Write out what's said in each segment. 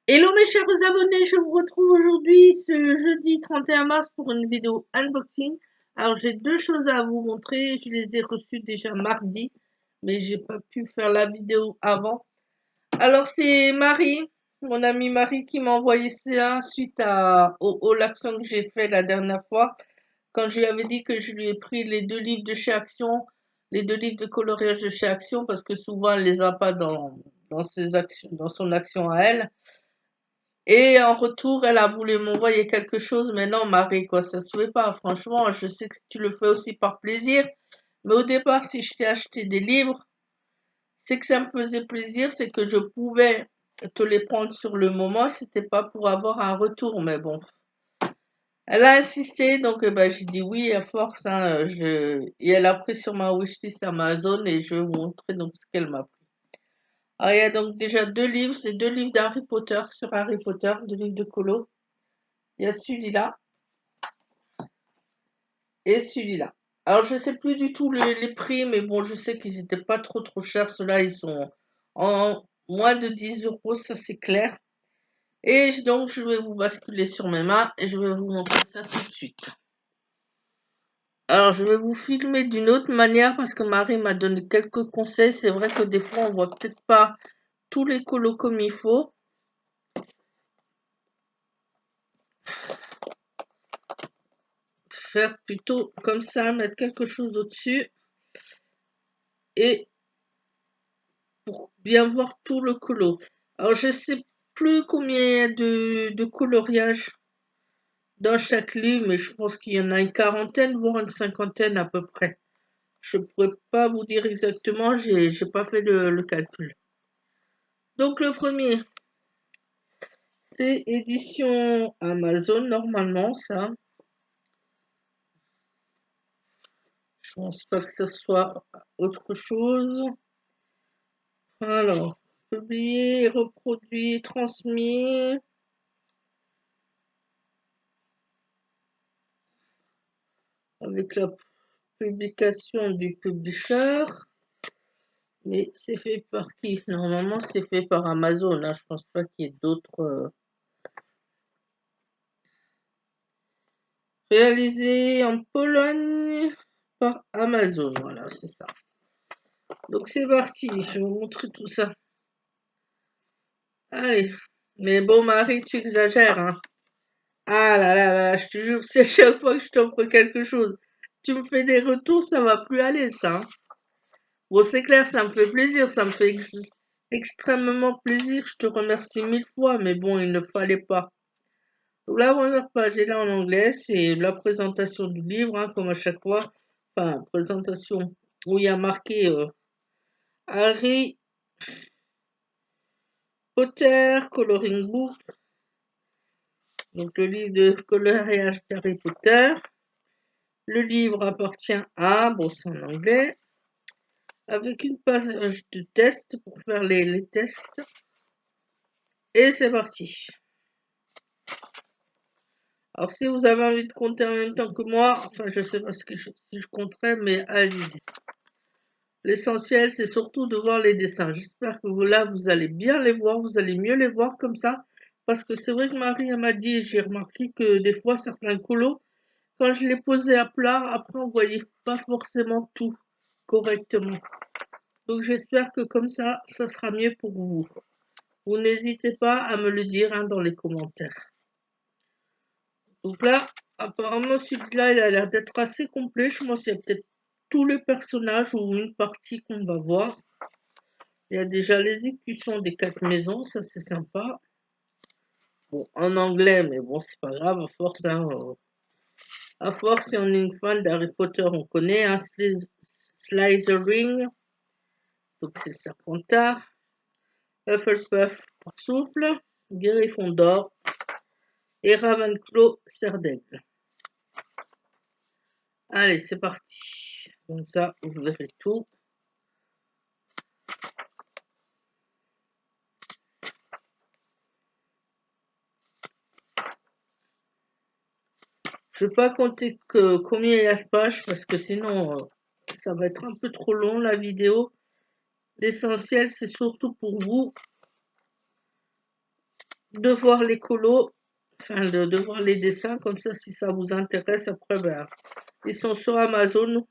Hello mes chers abonnés, je vous retrouve aujourd'hui ce jeudi 31 mars pour une vidéo unboxing. Alors j'ai deux choses à vous montrer, je les ai reçues déjà mardi, mais j'ai pas pu faire la vidéo avant. Alors c'est Marie, mon amie Marie qui m'a envoyé ça suite au l'action que j'ai fait la dernière fois, quand je lui avais dit que je lui ai pris les deux livres de chez Action, les deux livres de coloriage de chez Action, parce que souvent elle les a pas dans ses actions, dans son action à elle. Et en retour, elle a voulu m'envoyer quelque chose, mais non, Marie, quoi, ça se fait pas. Franchement, je sais que tu le fais aussi par plaisir, mais au départ, si je t'ai acheté des livres, c'est que ça me faisait plaisir, c'est que je pouvais te les prendre sur le moment, c'était pas pour avoir un retour, mais bon. Elle a insisté, donc ben, j'ai dit oui à force, hein, et elle a pris sur ma wishlist Amazon et je vais vous montrer donc ce qu'elle m'a pris. Alors, il y a donc déjà deux livres, c'est deux livres d'Harry Potter sur Harry Potter, deux livres de colo. Il y a celui-là et celui-là. Alors, je sais plus du tout les prix, mais bon, je sais qu'ils étaient pas trop chers. Ceux-là, ils sont en moins de 10 euros, ça c'est clair. Et donc, je vais vous basculer sur mes mains et je vais vous montrer ça tout de suite. Alors, je vais vous filmer d'une autre manière parce que Marie m'a donné quelques conseils. C'est vrai que des fois, on voit peut-être pas tous les colos comme il faut. Faire plutôt comme ça, mettre quelque chose au-dessus et pour bien voir tout le colo. Alors, je sais plus combien il y a de coloriage dans chaque livre, mais je pense qu'il y en a une quarantaine, voire une cinquantaine à peu près. Je pourrais pas vous dire exactement, j'ai pas fait le calcul. Donc, le premier, c'est édition Amazon, normalement, ça. Je pense pas que ce soit autre chose. Alors, publié, reproduit, transmis. Avec la publication du publisher. Mais c'est fait par qui? Normalement, c'est fait par Amazon. Hein. Je pense pas qu'il y ait d'autres. Réalisé en Pologne par Amazon. Voilà, c'est ça. Donc c'est parti. Je vais vous montrer tout ça. Allez. Mais bon, Marie, tu exagères, hein. Ah là là là, je te jure, c'est chaque fois que je t'offre quelque chose. Tu me fais des retours, ça va plus aller, ça. Hein. Bon, c'est clair, ça me fait plaisir, ça me fait extrêmement plaisir. Je te remercie mille fois, mais bon, il ne fallait pas. Donc, la première page est là en anglais, c'est la présentation du livre, hein, comme à chaque fois. Enfin, présentation où il y a marqué Harry Potter Coloring Book, donc le livre de coloriage d'Harry Potter. Le livre appartient à, bon, c'est en anglais, avec une page de test pour faire les tests. Et c'est parti. Alors, si vous avez envie de compter en même temps que moi, enfin, je sais pas si je compterai, mais allez-y. L'essentiel, c'est surtout de voir les dessins. J'espère que vous allez bien les voir, vous allez mieux les voir comme ça. Parce que c'est vrai que Marie m'a dit, j'ai remarqué que des fois, certains colos, quand je les posais à plat, après, on voyait pas forcément tout correctement. Donc, j'espère que comme ça sera mieux pour vous. Vous n'hésitez pas à me le dire hein, dans les commentaires. Donc là, apparemment, celui-là, il a l'air d'être assez complet. Je pense qu'il y a peut-être tous les personnages ou une partie qu'on va voir. Il y a déjà les écussons des 4 maisons, ça c'est sympa. Bon, en anglais, mais bon, c'est pas grave, à force, hein, à force, si on est une fan d'Harry Potter, on connaît, hein, Slytherin, donc c'est Serpentard, Hufflepuff pour souffle, Gryffondor et Ravenclaw, serre d'aigle. Allez, c'est parti. Comme ça, vous verrez tout. Je vais pas compter combien il y a de pages parce que sinon ça va être un peu trop long la vidéo. L'essentiel c'est surtout pour vous de voir les colos, enfin de voir les dessins, comme ça si ça vous intéresse après, ben, ils sont sur Amazon.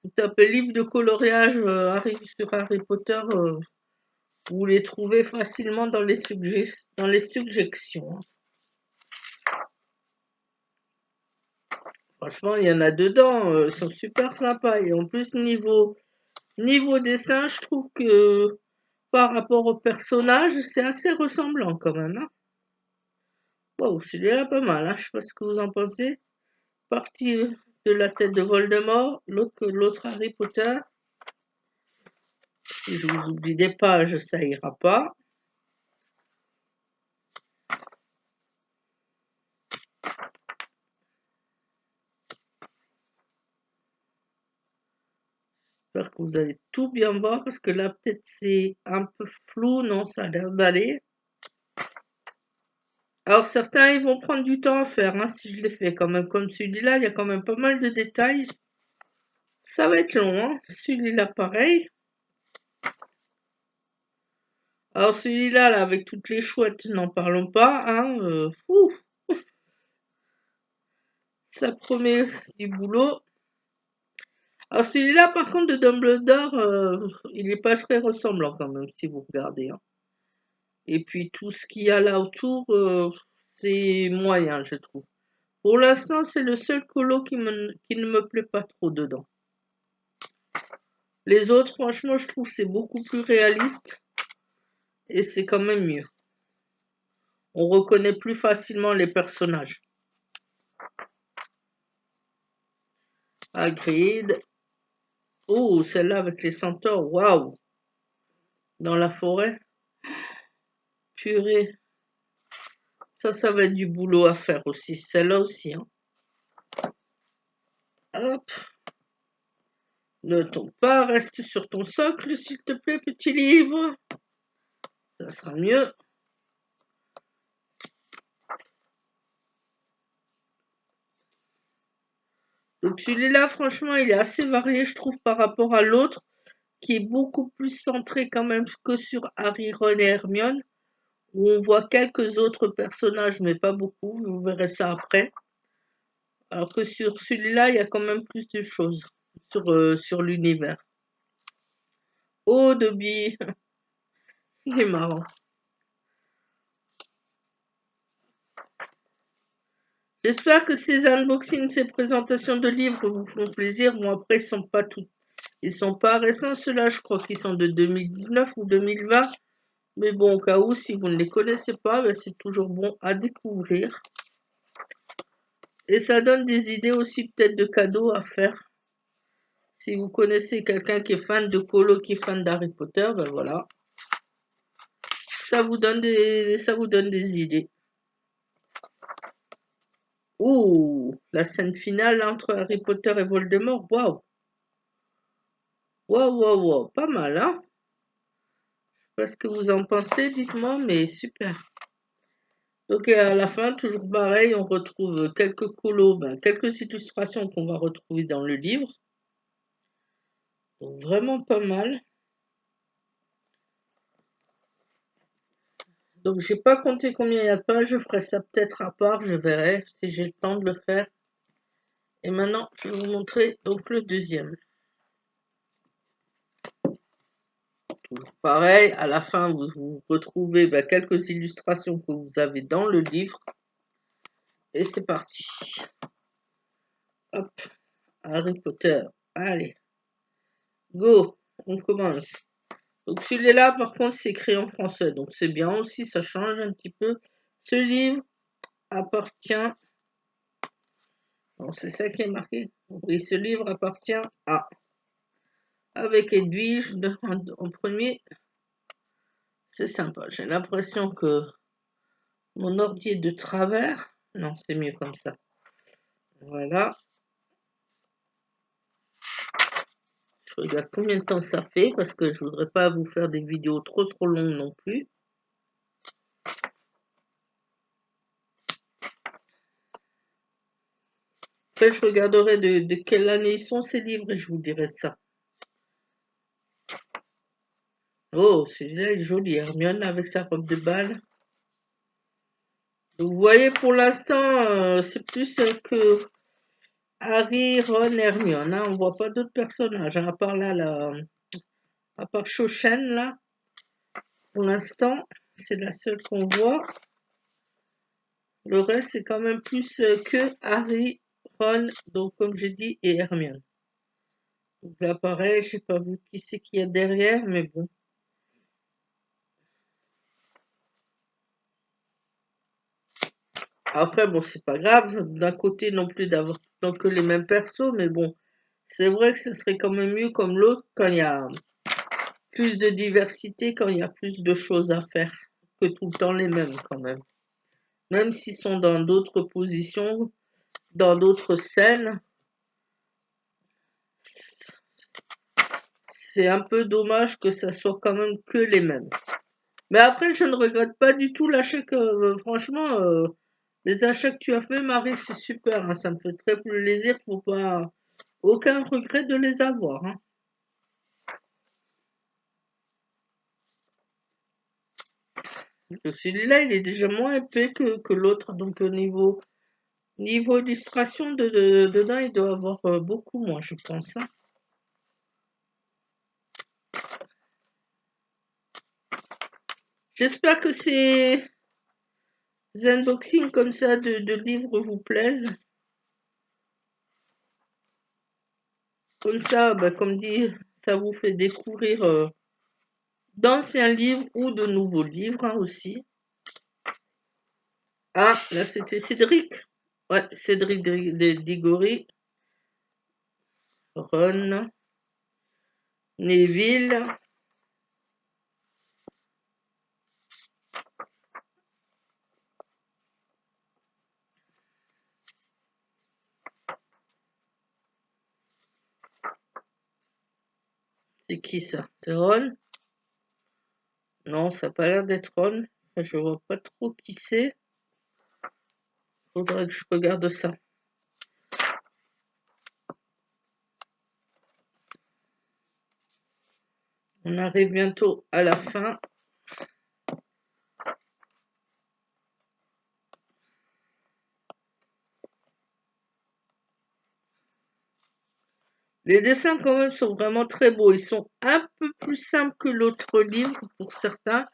Vous tapez livre de coloriage sur Harry Potter, vous les trouvez facilement dans les suggestions. Franchement, il y en a dedans, ils sont super sympas. Et en plus, niveau dessin, je trouve que par rapport au personnage, c'est assez ressemblant quand même. Hein. Wow, celui-là pas mal. Hein. Je sais pas ce que vous en pensez. Partie de la tête de Voldemort, l'autre Harry Potter. Si je vous oublie des pages, ça ira pas. J'espère que vous allez tout bien voir parce que là peut-être c'est un peu flou, non, ça a l'air d'aller. Alors certains ils vont prendre du temps à faire, hein, si je les fais quand même comme celui-là, il y a quand même pas mal de détails. Ça va être long, hein. Celui-là pareil. Alors celui-là, là, avec toutes les chouettes, n'en parlons pas, hein. Ça promet du boulot. Alors celui-là, par contre, de Dumbledore, il n'est pas très ressemblant quand même, si vous regardez. Hein. Et puis tout ce qu'il y a là autour, c'est moyen, je trouve. Pour l'instant, c'est le seul colo qui ne me plaît pas trop dedans. Les autres, franchement, je trouve c'est beaucoup plus réaliste. Et c'est quand même mieux. On reconnaît plus facilement les personnages. Hagrid. Oh, celle-là avec les centaures, waouh! Dans la forêt. Purée. Ça va être du boulot à faire aussi. Celle-là aussi. Hein. Hop. Ne tombe pas, reste sur ton socle, s'il te plaît, petit livre. Ça sera mieux. Donc celui-là, franchement, il est assez varié, je trouve, par rapport à l'autre, qui est beaucoup plus centré quand même que sur Harry, Ron et Hermione, où on voit quelques autres personnages, mais pas beaucoup, vous verrez ça après. Alors que sur celui-là, il y a quand même plus de choses sur l'univers. Oh, Dobby, il est marrant. J'espère que ces unboxings, ces présentations de livres vous font plaisir. Bon, après, ils sont pas récents, ceux-là, je crois qu'ils sont de 2019 ou 2020. Mais bon, au cas où, si vous ne les connaissez pas, ben, c'est toujours bon à découvrir. Et ça donne des idées aussi peut-être de cadeaux à faire. Si vous connaissez quelqu'un qui est fan de Colo, qui est fan d'Harry Potter, ben voilà. Ça vous donne des idées. Ouh, la scène finale entre Harry Potter et Voldemort, waouh. Waouh, waouh, waouh, pas mal, hein? Je sais pas ce que vous en pensez, dites-moi, mais super. Donc à la fin, toujours pareil, on retrouve quelques colos, ben, quelques illustrations qu'on va retrouver dans le livre. Donc vraiment pas mal. Donc j'ai pas compté combien il y a de pages, je ferai ça peut-être à part, je verrai si j'ai le temps de le faire. Et maintenant, je vais vous montrer donc le deuxième. Toujours pareil, à la fin, vous retrouvez ben, quelques illustrations que vous avez dans le livre. Et c'est parti. Hop, Harry Potter. Allez, go, on commence. Donc celui-là, par contre, c'est écrit en français, donc c'est bien aussi, ça change un petit peu. Ce livre appartient... Bon, c'est ça qui est marqué. Oui, ce livre appartient à... Avec Edwige en premier. C'est sympa. J'ai l'impression que mon ordi est de travers. Non, c'est mieux comme ça. Voilà. Je regarde combien de temps ça fait parce que je voudrais pas vous faire des vidéos trop longues non plus. Après, je regarderai de quelle année ils sont ces livres et je vous dirai ça. Oh, celui-là est joli. Hermione avec sa robe de bal. Donc, vous voyez, pour l'instant, c'est plus que Harry, Ron, Hermione. Hein. On voit pas d'autres personnages, hein, à part là, à part Cho Chen, là. Pour l'instant, c'est la seule qu'on voit. Le reste, c'est quand même plus que Harry, Ron, donc comme j'ai dit, et Hermione. Donc là, pareil, j'ai pas vu qui c'est qu'il y a derrière, mais bon. Après, bon, c'est pas grave, d'un côté non plus d'avoir tout le temps que les mêmes persos, mais bon, c'est vrai que ce serait quand même mieux comme l'autre quand il y a plus de diversité, quand il y a plus de choses à faire que tout le temps les mêmes quand même. Même s'ils sont dans d'autres positions, dans d'autres scènes, c'est un peu dommage que ça soit quand même que les mêmes. Mais après, je ne regrette pas du tout l'achat que, franchement, les achats que tu as fait, Marie, c'est super, hein, ça me fait très plaisir, faut pas, aucun regret de les avoir, hein. Celui-là, il est déjà moins épais que l'autre, donc au niveau illustration dedans, il doit avoir beaucoup moins, je pense, hein. J'espère que ces unboxings comme ça de livres vous plaisent. Comme ça, bah, comme dit, ça vous fait découvrir d'anciens livres ou de nouveaux livres, hein, aussi. Ah, là c'était Cédric. Ouais, Cédric Diggory, Ron, Neville. C'est qui ça? C'est Ron? Non, ça n'a pas l'air d'être Ron. Enfin, je vois pas trop qui c'est. Faudrait que je regarde ça. On arrive bientôt à la fin. Les dessins quand même sont vraiment très beaux. Ils sont un peu plus simples que l'autre livre pour certains.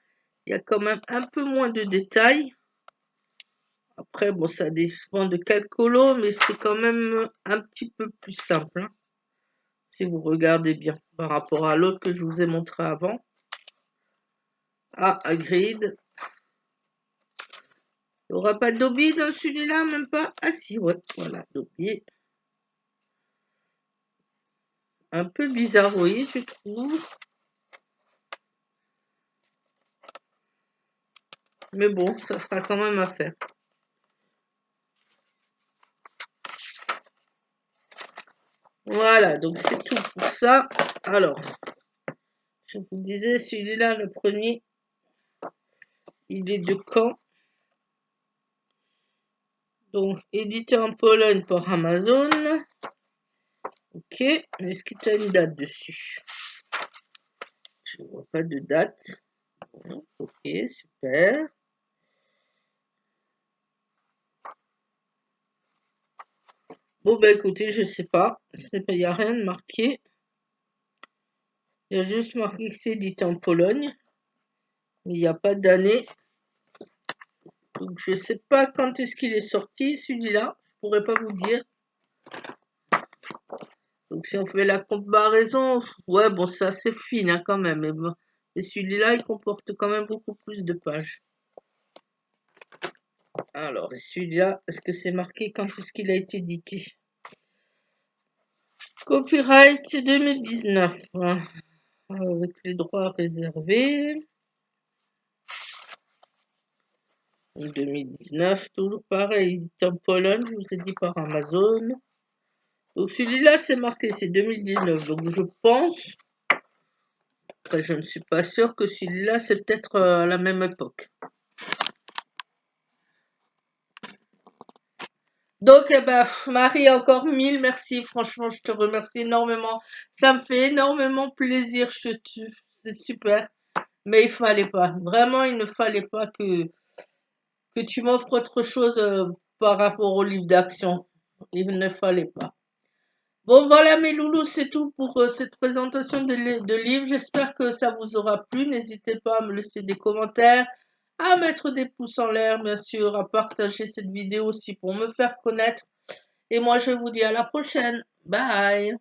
Il y a quand même un peu moins de détails. Après, bon, ça dépend de quel colo, mais c'est quand même un petit peu plus simple, hein, si vous regardez bien par rapport à l'autre que je vous ai montré avant. Ah, Hagrid. Il n'y aura pas de Dobby dans celui-là, même pas. Ah si, ouais, voilà, Dobby. Un peu bizarre, oui, je trouve. Mais bon, ça sera quand même à faire. Voilà, donc c'est tout pour ça. Alors, je vous disais, celui-là, le premier, il est de quand? Donc, édité en Pologne par Amazon. Ok, est-ce qu'il y a une date dessus? Je ne vois pas de date. Ok, super. Bon, bah écoutez, je sais pas. Il n'y a rien de marqué. Il y a juste marqué que c'est édité en Pologne. Mais il n'y a pas d'année. Donc, je sais pas quand est-ce qu'il est sorti, celui-là. Je pourrais pas vous dire. Donc, si on fait la comparaison, ouais, bon, c'est assez fine, hein, quand même. Mais, bon. Mais celui-là, il comporte quand même beaucoup plus de pages. Alors, celui-là, est-ce que c'est marqué quand est-ce qu'il a été édité? Copyright 2019, hein, avec les droits réservés. 2019, toujours pareil, il est en Pologne, je vous ai dit par Amazon. Donc celui-là, c'est marqué, c'est 2019. Donc je pense, après je ne suis pas sûre que celui-là, c'est peut-être à la même époque. Donc, eh ben, Marie, encore mille merci. Franchement, je te remercie énormément. Ça me fait énormément plaisir. C'est super. Mais il fallait pas. Vraiment, il ne fallait pas que que tu m'offres autre chose par rapport au livre d'action. Il ne fallait pas. Bon, voilà mes loulous, c'est tout pour cette présentation de livres. J'espère que ça vous aura plu. N'hésitez pas à me laisser des commentaires, à mettre des pouces en l'air, bien sûr, à partager cette vidéo aussi pour me faire connaître. Et moi, je vous dis à la prochaine. Bye!